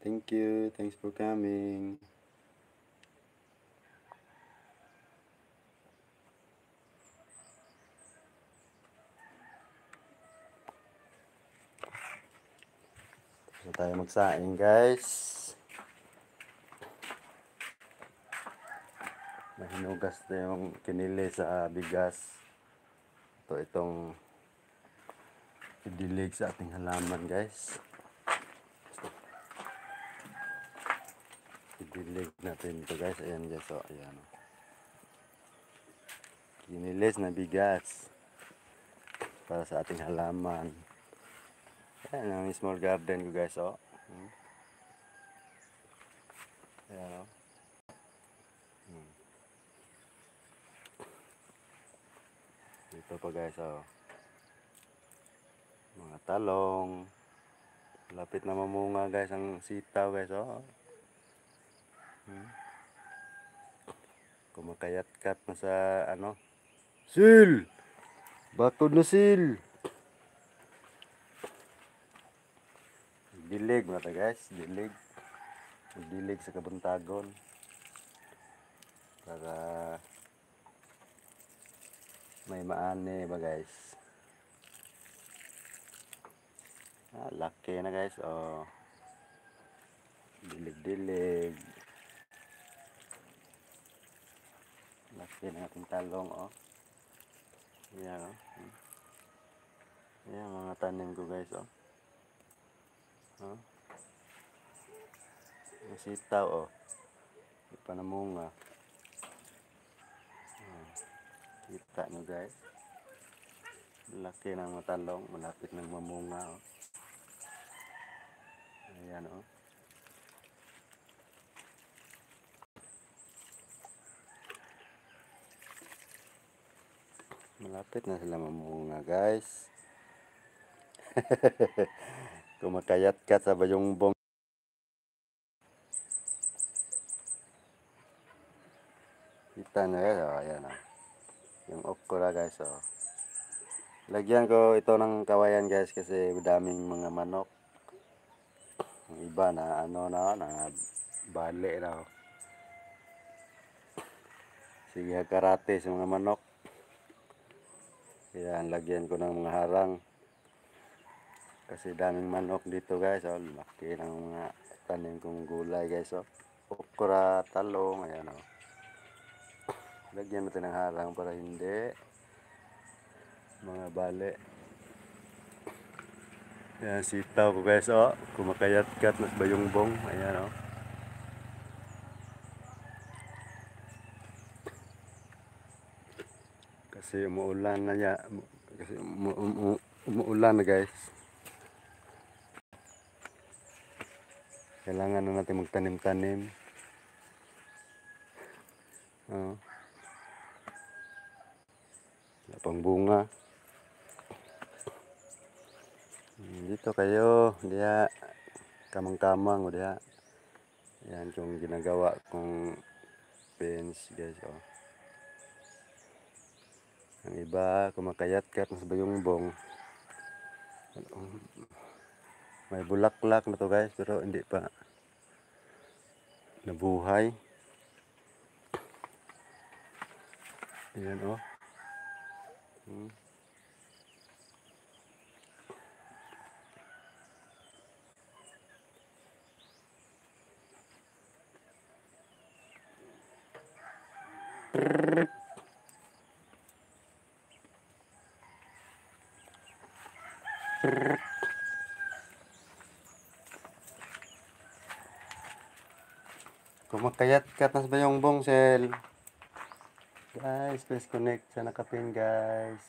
Thank you. Thanks for coming. So tayo magsaing, guys. Mahinugas na yung kinili sa bigas. Itong idilig sa ating halaman, guys. Idilig natin ito, guys. Ayan, guys. So, ayan. Kinilis na bigas para sa ating halaman. Ayan ang small garden ko, guys. Oh. Ayan, oh. Dito pa, guys. Oh. Mga talong. Lapit na mamunga, guys, ang sitaw, guys. Oh. Kumakayat-kat na sa ano. Sil! Bakod na sil! Dilig na ta, guys. Dilig. Dilig sa kabuntagon. Para may maani ba, guys. Laki na, guys. Oh. Dilig-dilig. Laki na ating talong, oh. Ayan, oh. Ayan, mga tanim ko, guys, oh. Oh. Ang sitaw, oh. Hindi pa namunga. Kita nyo, guys. Laki ng mga talong. Malapit ng mamunga, oh. Ayan, oh. Malapit na sila mamunga, guys. Kumakayat-kat sa bayongbong. Kita nyo, guys. Oh, ayan, oh. Yung okra, guys, oh. Lagyan ko ito ng kawayan, guys, kasi daming mga manok. Yung iba na na bali na. Oh. Sige, karate sa mga manok. Ayan, lagyan ko ng mga harang. Kasi daming manok dito, guys. Oh, laki ng mga tanim kong gulay, guys. Oh. Okra, talong, ayan, oh. Lagyan natin ng harang para hindi mga bali. Ayan, sitaw ko, guys. Oh, kumakayat-kat na bayongbong. Ayan, oh. Kasi umuulan na niya. Kasi umuulan na, guys. Kailangan na natin magtanim-tanim. Oh. Wala pang bunga. Dito kayo, diya kamang-kamang o diya. Yan yung ginagawa kong fence, guys. Oh. Ang iba kumakayat-kat sa bayongbong. May bulaklak na to, guys, pero hindi pa nabuhay. Ayan, oh. Kumakayat-kat na sa bayongbong, sel. Guys, please connect sa nakapin, guys.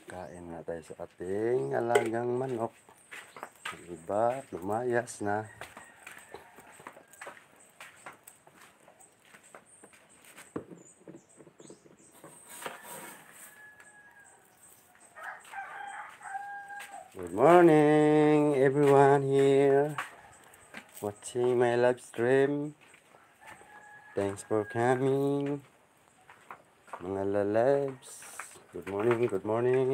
Kain na tayo sa ating alagang manok. Ang iba, lumayas na. Good morning, everyone here watching my live stream. Thanks for coming, mga lalabs. Good morning, good morning.